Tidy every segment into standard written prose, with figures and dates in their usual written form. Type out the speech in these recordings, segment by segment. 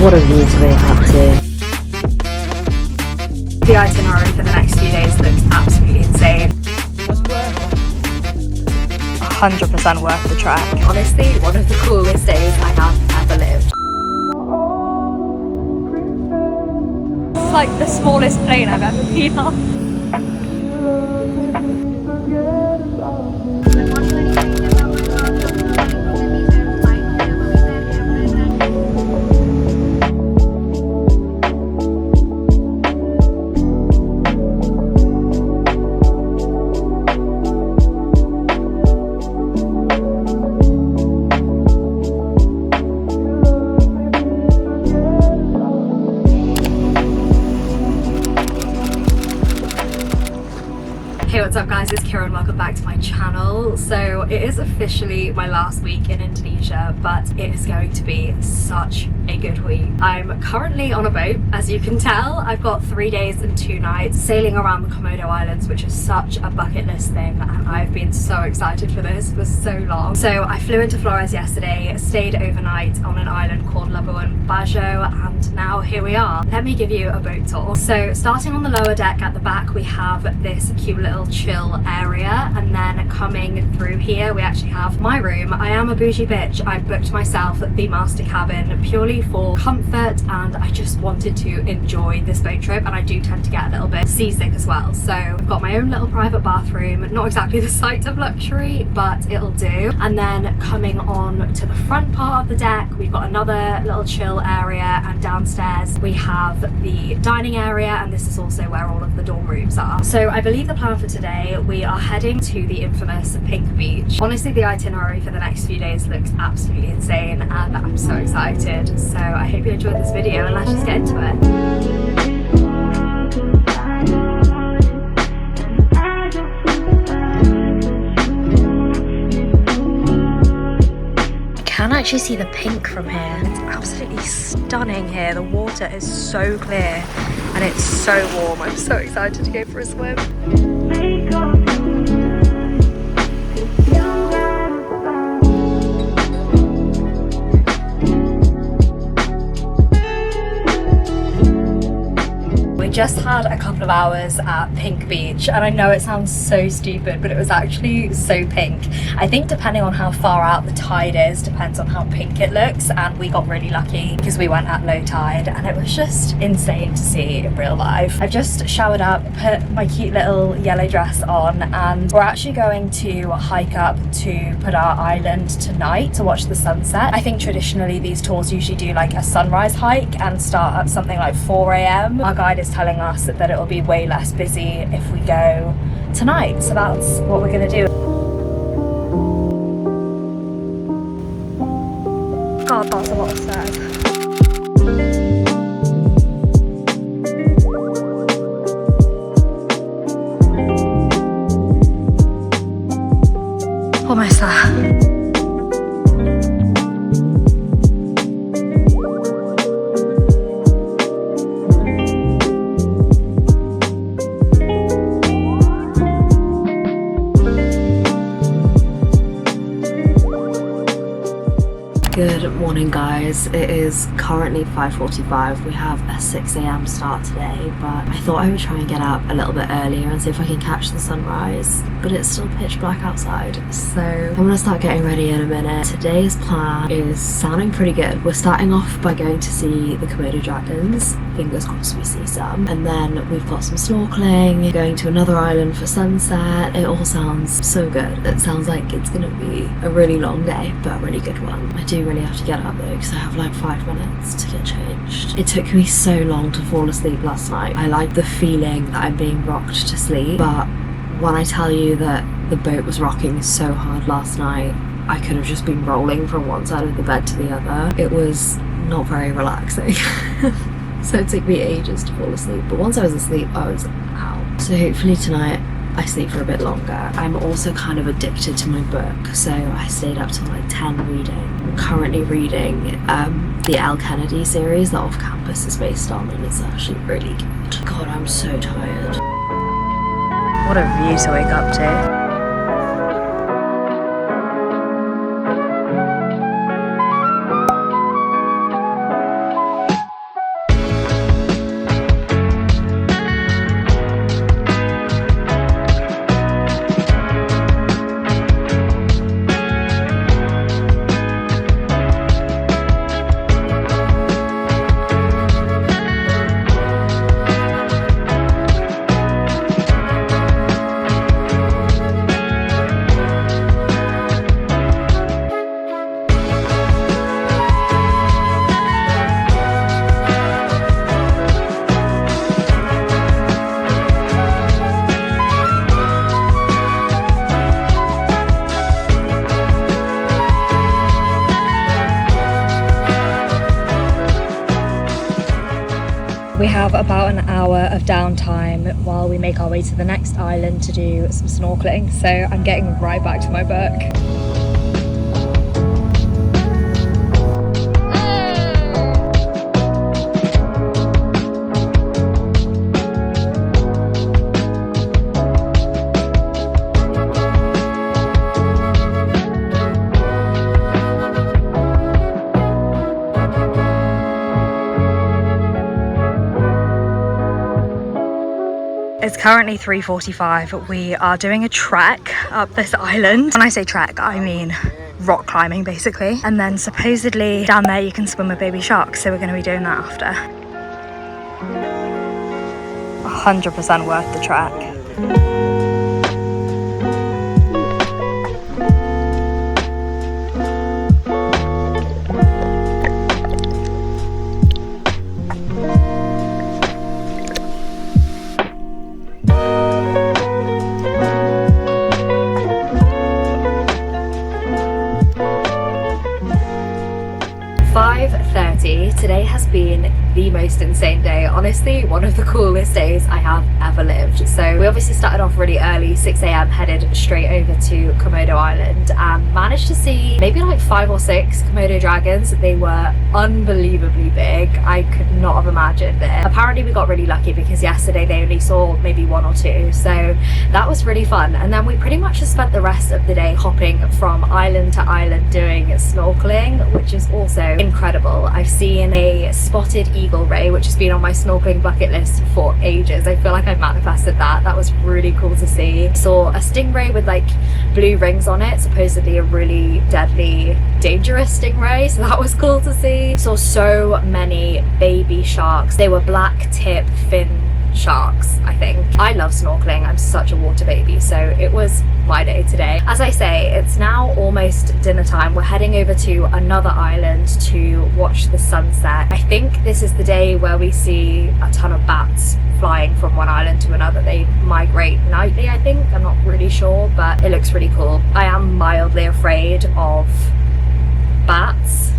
What a view to wake up to. The itinerary for the next few days looks absolutely insane. 100% worth the trek. Honestly, one of the coolest days I have ever lived. It's like the smallest plane I've ever been on. Hey, what's up guys, it's Kira and welcome back to my channel. So it is officially my last week in Indonesia, but it is going to be such a good week. I'm currently on a boat, as you can tell. I've got 3 days and 2 nights sailing around the Komodo Islands, which is such a bucket list thing, and I've been so excited for this for so long. So I flew into Flores yesterday, stayed overnight on an island called Labuan Bajo, and now here we are. Let me give you a boat tour. So starting on the lower deck at the back, we have this cute little chill area, and then coming through here we actually have my room. I am a bougie bitch. I booked myself the master cabin purely for comfort, and I just wanted to enjoy this boat trip, and I do tend to get a little bit seasick as well. So I've got my own little private bathroom, not exactly the sight of luxury, but it'll do. And then coming on to the front part of the deck, we've got another little chill area, and downstairs we have the dining area, and this is also where all of the dorm rooms are. So I believe the plan for today, we are heading to the infamous Pink Beach. Honestly, the itinerary for the next few days looks absolutely insane, and I'm so excited. So I hope you enjoyed this video, and let's just get into it. Can actually see the pink from here. It's absolutely stunning here. The water is so clear and it's so warm. I'm so excited to go for a swim. Just had a couple of hours at Pink Beach, and I know it sounds so stupid, but it was actually so pink. I think depending on how far out the tide is depends on how pink it looks, and we got really lucky because we went at low tide and it was just insane to see in real life. I've just showered up, put my cute little yellow dress on, and we're actually going to hike up to Padar Island tonight to watch the sunset. I think traditionally these tours usually do like a sunrise hike and start at something like 4 AM. Our guide is telling us that it will be way less busy if we go tonight, so that's what we're gonna do. God, that's a lot of stairs. Almost there. Good morning guys, it is currently 5:45. We have a 6 AM start today, but I thought I would try and get up a little bit earlier and see if I can catch the sunrise, but it's still pitch black outside, so I'm gonna start getting ready in a minute. Today's plan is sounding pretty good. We're starting off by going to see the Komodo dragons, fingers crossed we see some, and then we've got some snorkeling, going to another island for sunset. It all sounds so good. It sounds like it's gonna be a really long day, but a really good one. I do really have to get up though because I have like 5 minutes to get changed. It took me so long to fall asleep last night. I like the feeling that I'm being rocked to sleep, but when I tell you that the boat was rocking so hard last night, I could have just been rolling from one side of the bed to the other. It was not very relaxing. So it took me ages to fall asleep, but once I was asleep I was out. So hopefully tonight I sleep for a bit longer. I'm also kind of addicted to my book, so I stayed up till like 10 reading. I'm currently reading the L. Kennedy series that Off Campus is based on, and it's actually really good. God, I'm so tired. What a view to wake up to. We have about an hour of downtime while we make our way to the next island to do some snorkeling, so I'm getting right back to my book. '" It's currently 3:45. We are doing a trek up this island. When I say trek, I mean rock climbing basically. And then supposedly down there you can swim with baby sharks, so we're going to be doing that after. 100% worth the trek. 5:30. Today has been the most insane day. Honestly, one of the coolest days I have ever lived. So we obviously started off really early, 6 a.m, headed straight over to Komodo Island and managed to see maybe like 5 or 6 Komodo dragons. They were unbelievably big. I could not have imagined it. Apparently we got really lucky because yesterday they only saw maybe 1 or 2, so that was really fun. And then we pretty much just spent the rest of the day hopping from island to island doing snorkeling, which is also incredible. I've seen a spotted eagle ray, which has been on my snorkeling bucket list for ages. I feel like I've manifested that. That was really cool to see. Saw a stingray with like blue rings on it, supposedly a really deadly, dangerous stingray, so that was cool to see. Saw so many baby sharks. They were black tip fin sharks, I think. I love snorkeling. I'm such a water baby, so it was my day today. As I say, it's now almost dinner time. We're heading over to another island to watch the sunset. I think this is the day where we see a ton of bats flying from one island to another. They migrate nightly, I think. I'm not really sure, but it looks really cool. I am mildly afraid of bats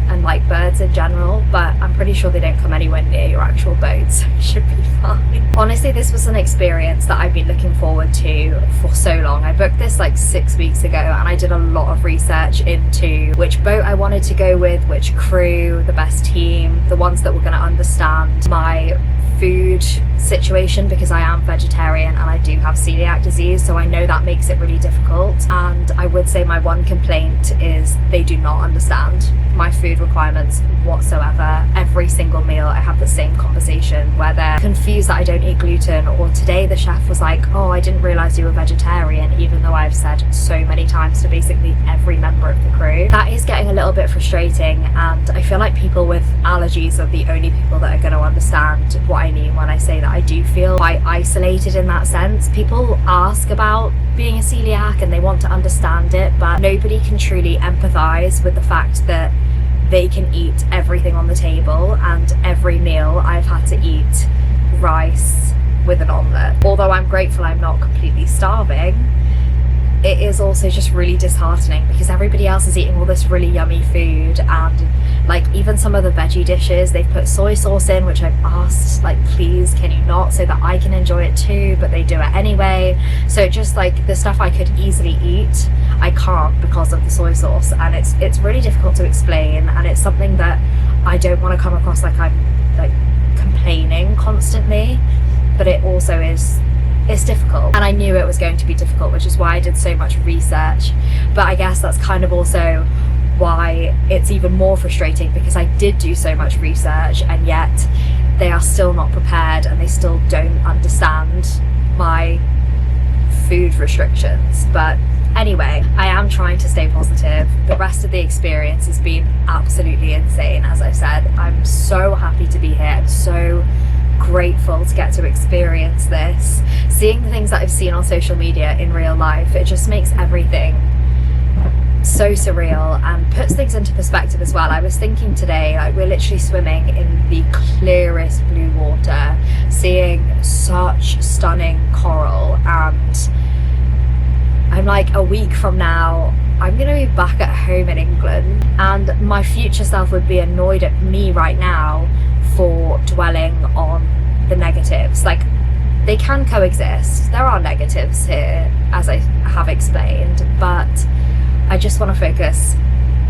and like birds in general, but I'm pretty sure they don't come anywhere near your actual boat, so it should be fine. Honestly, this was an experience that I've been looking forward to for so long. I booked this like 6 weeks ago and I did a lot of research into which boat I wanted to go with, which crew, the best team, the ones that were going to understand my food situation, because I am vegetarian and I do have celiac disease, so I know that makes it really difficult. And I would say my one complaint is they do not understand my food requirements whatsoever. Every single meal I have the same conversation where they're confused that I don't eat gluten, or today the chef was like, oh, I didn't realize you were vegetarian, even though I've said so many times to basically every member of the crew. That is getting a little bit frustrating, and I feel like people with allergies are the only people that are going to understand what I mean when I say that I do feel quite isolated in that sense. People ask about being a celiac and they want to understand it, but nobody can truly empathize with the fact that they can eat everything on the table, and every meal I've had to eat rice with an omelette. Although I'm grateful I'm not completely starving, it is also just really disheartening because everybody else is eating all this really yummy food, and like even some of the veggie dishes they've put soy sauce in, which I've asked like, please can you not, so that I can enjoy it too, but they do it anyway. So just like the stuff I could easily eat, I can't because of the soy sauce, and it's really difficult to explain, and it's something that I don't want to come across like I'm like complaining constantly, but it also is, it's difficult, and I knew it was going to be difficult, which is why I did so much research. But I guess that's kind of also why it's even more frustrating, because I did do so much research and yet they are still not prepared and they still don't understand my food restrictions. But anyway, I am trying to stay positive. The rest of the experience has been absolutely insane. As I said, I'm so happy to be here. I'm so grateful to get to experience this. Seeing the things that I've seen on social media in real life, it just makes everything so surreal and puts things into perspective as well. I was thinking today, like, we're literally swimming in the clearest blue water, seeing such stunning coral, and I'm like, a week from now I'm gonna be back at home in England, and my future self would be annoyed at me right now for dwelling on the negatives. Like, they can coexist. There are negatives here, as I have explained, but I just want to focus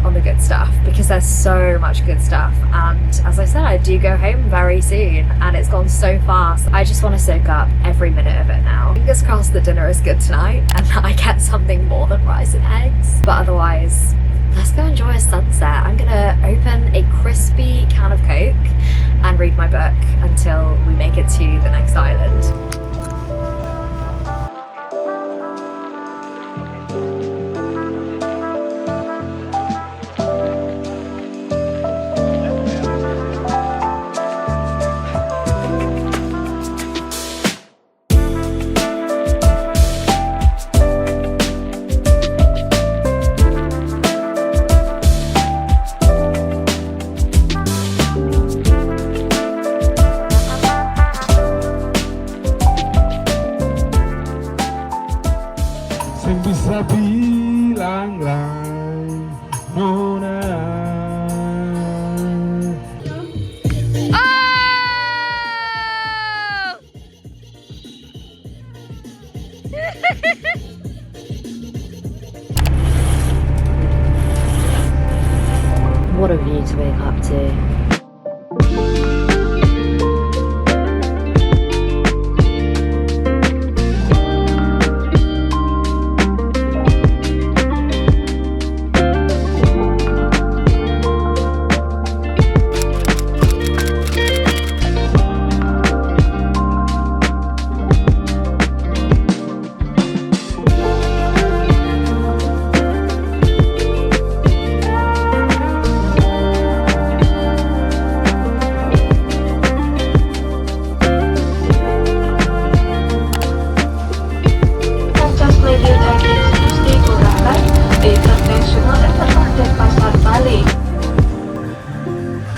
on the good stuff because there's so much good stuff. And as I said, I do go home very soon and it's gone so fast. I just want to soak up every minute of it now. Fingers crossed the dinner is good tonight and that I get something more than rice and eggs. But otherwise, let's go enjoy a sunset. I'm gonna open a crispy can of Coke and read my book until we make it to the next island. Bisa bilang lain Nona. What a view to wake up to.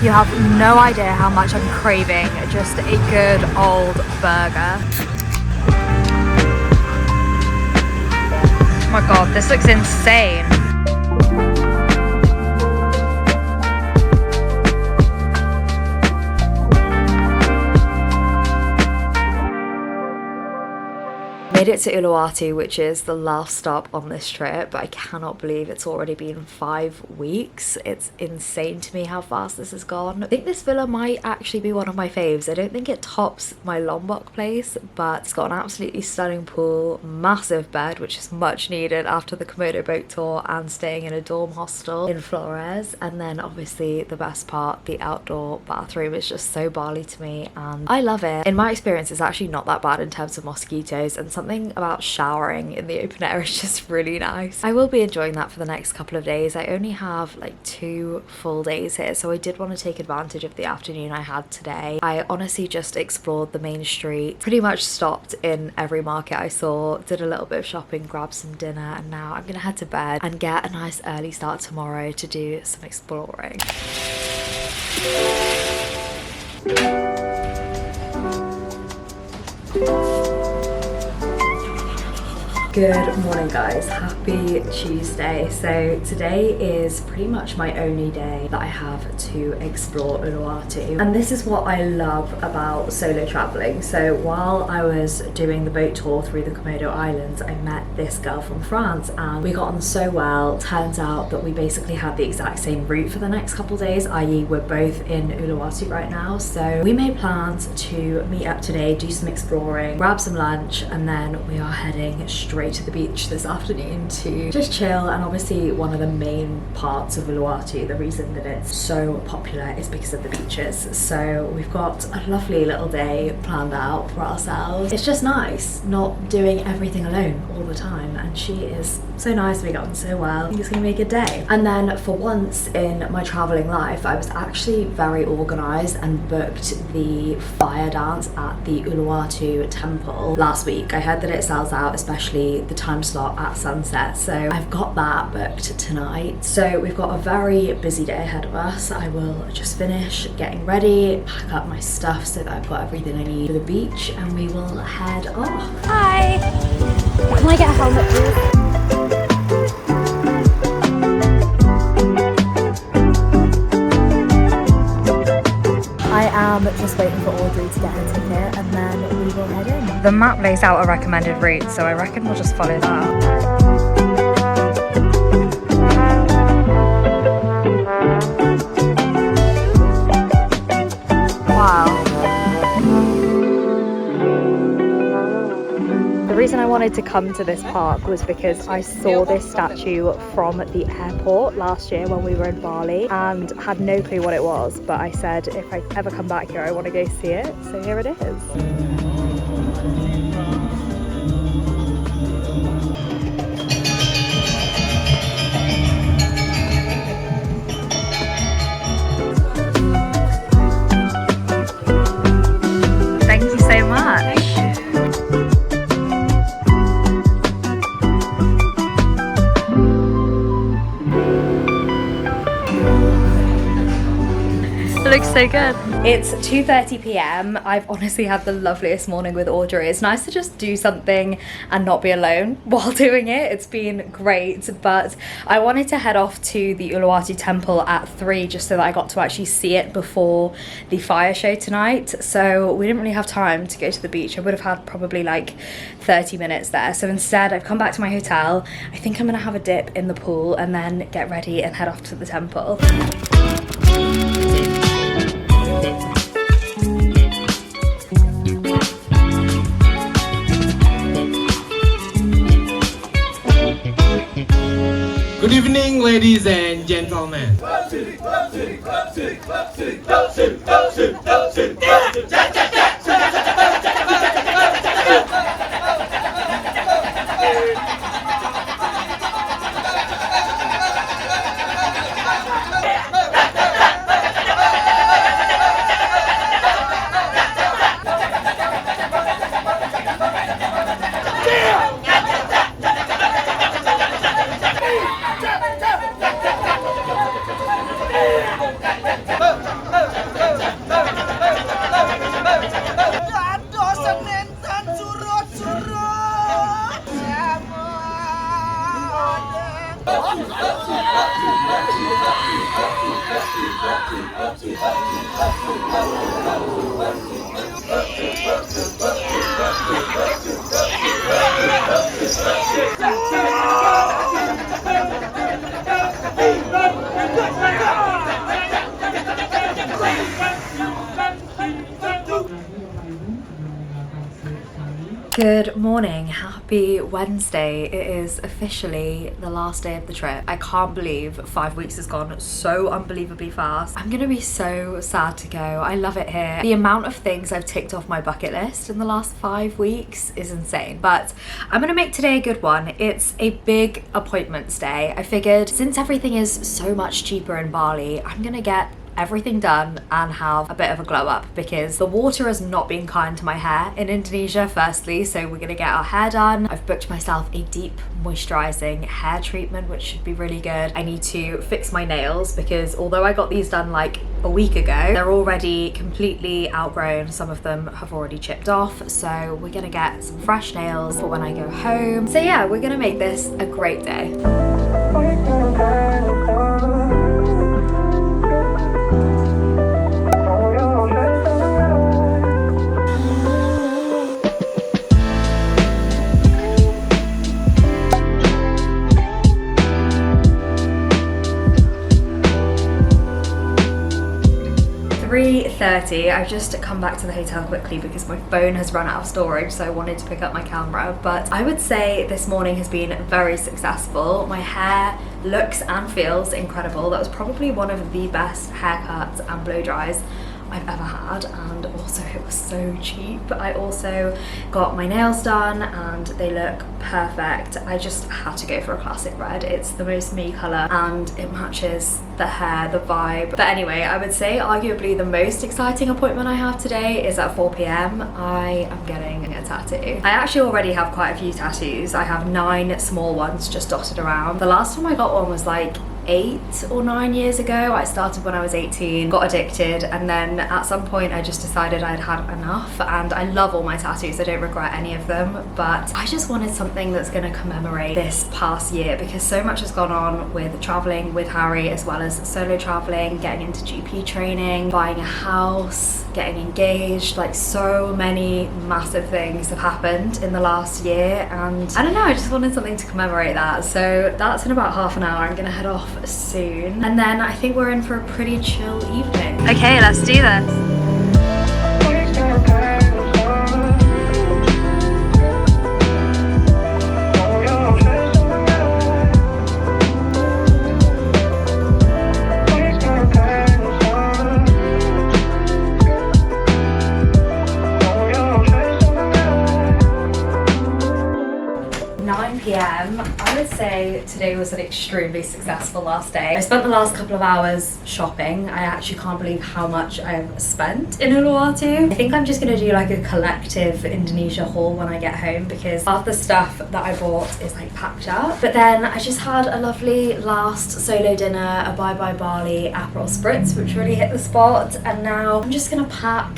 You have no idea how much I'm craving just a good old burger. Oh my god, this looks insane. Made it to Uluwatu, which is the last stop on this trip, but I cannot believe it's already been 5 weeks. It's insane to me how fast this has gone. I think this villa might actually be one of my faves. I don't think it tops my Lombok place, but it's got an absolutely stunning pool, massive bed, which is much needed after the Komodo boat tour and staying in a dorm hostel in Flores. And then obviously the best part, the outdoor bathroom is just so Bali to me and I love it. In my experience, it's actually not that bad in terms of mosquitoes, and something about showering in the open air is just really nice. I will be enjoying that for the next couple of days. I only have like 2 full days here, so I did want to take advantage of the afternoon I had today. I honestly just explored the main street, pretty much stopped in every market I saw, did a little bit of shopping, grabbed some dinner, and now I'm gonna head to bed and get a nice early start tomorrow to do some exploring. Good morning guys, happy Tuesday. So today is pretty much my only day that I have to explore Uluwatu, and this is what I love about solo traveling. So while I was doing the boat tour through the Komodo Islands, I met this girl from France and we got on so well. Turns out that we basically had the exact same route for the next couple days, i.e. we're both in Uluwatu right now. So we made plans to meet up today, do some exploring, grab some lunch, and then we are heading straight to the beach this afternoon to just chill. And obviously one of the main parts of Uluwatu, the reason that it's so popular is because of the beaches. So we've got a lovely little day planned out for ourselves. It's just nice not doing everything alone all the time, and she is so nice, we got on so well. I think it's gonna be a good day. And then for once in my traveling life, I was actually very organized and booked the fire dance at the Uluwatu temple last week. I heard that it sells out, especially the time slot at sunset, so I've got that booked tonight. So we've got a very busy day ahead of us. I will just finish getting ready, pack up my stuff so that I've got everything I need for the beach, and we will head off. Hi! Can I get a helmet please? I am just waiting for Audrey to get her ticket and then we will head in. The map lays out a recommended route, so I reckon we'll just follow that. The reason I wanted to come to this park was because I saw this statue from the airport last year when we were in Bali and had no clue what it was, but I said if I ever come back here I want to go see it, so here it is. Thank you so much. Looks so good. It's 2:30 p.m. I've honestly had the loveliest morning with Audrey. It's nice to just do something and not be alone while doing it. It's been great, but I wanted to head off to the Uluwatu temple at 3 just so that I got to actually see it before the fire show tonight. So we didn't really have time to go to the beach. I would have had probably like 30 minutes there. So instead I've come back to my hotel. I think I'm gonna have a dip in the pool and then get ready and head off to the temple. Good evening, ladies and gentlemen. Good morning, happy Wednesday. It is officially the last day of the trip. I can't believe 5 weeks has gone so unbelievably fast. I'm gonna be so sad to go. I love it here. The amount of things I've ticked off my bucket list in the last 5 weeks is insane, but I'm gonna make today a good one. It's a big appointments day. I figured since everything is so much cheaper in Bali, I'm gonna get everything done and have a bit of a glow up because the water has not been kind to my hair in Indonesia firstly, so we're gonna get our hair done. I've booked myself a deep moisturizing hair treatment which should be really good. I need to fix my nails because although I got these done like a week ago, they're already completely outgrown. Some of them have already chipped off, so we're gonna get some fresh nails for when I go home. So yeah, we're gonna make this a great day. 3:30. I've just come back to the hotel quickly because my phone has run out of storage, so I wanted to pick up my camera. But I would say this morning has been very successful. My hair looks and feels incredible. That was probably one of the best haircuts and blow dries I've ever had, and also it was so cheap. I also got my nails done and they look perfect. I just had to go for a classic red. It's the most me colour and it matches the hair, the vibe. But anyway, I would say arguably the most exciting appointment I have today is at 4 p.m. I am getting a tattoo. I actually already have quite a few tattoos. I have 9 small ones just dotted around. The last time I got one was like 8 or 9 years ago. I started when I was 18, got addicted, and then at some point I just decided I'd had enough. And I love all my tattoos, I don't regret any of them, but I just wanted something that's going to commemorate this past year, because so much has gone on with traveling with Harry, as well as solo traveling, getting into GP training, buying a house, getting engaged. Like, so many massive things have happened in the last year, and I don't know, I just wanted something to commemorate that. So that's in about half an hour. I'm gonna head off soon, and then I think we're in for a pretty chill evening. Okay, let's do this. 9 p.m. I would say today was an extremely successful last day. I spent the last couple of hours shopping. I actually can't believe how much I've spent in Uluwatu. I think I'm just gonna do like a collective Indonesia haul when I get home, because half the stuff that I bought is like packed up. But then I just had a lovely last solo dinner, a Bye Bye Bali Aperol Spritz, which really hit the spot. And now I'm just gonna pack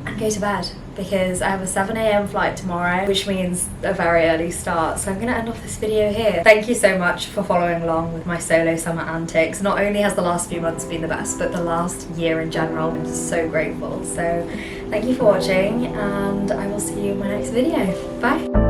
and go to bed, because I have a 7 a.m. flight tomorrow, which means a very early start. So I'm gonna end off this video here. Thank you so much for following along with my solo summer antics. Not only has the last few months been the best, but the last year in general. I'm just so grateful. So thank you for watching, and I will see you in my next video. Bye.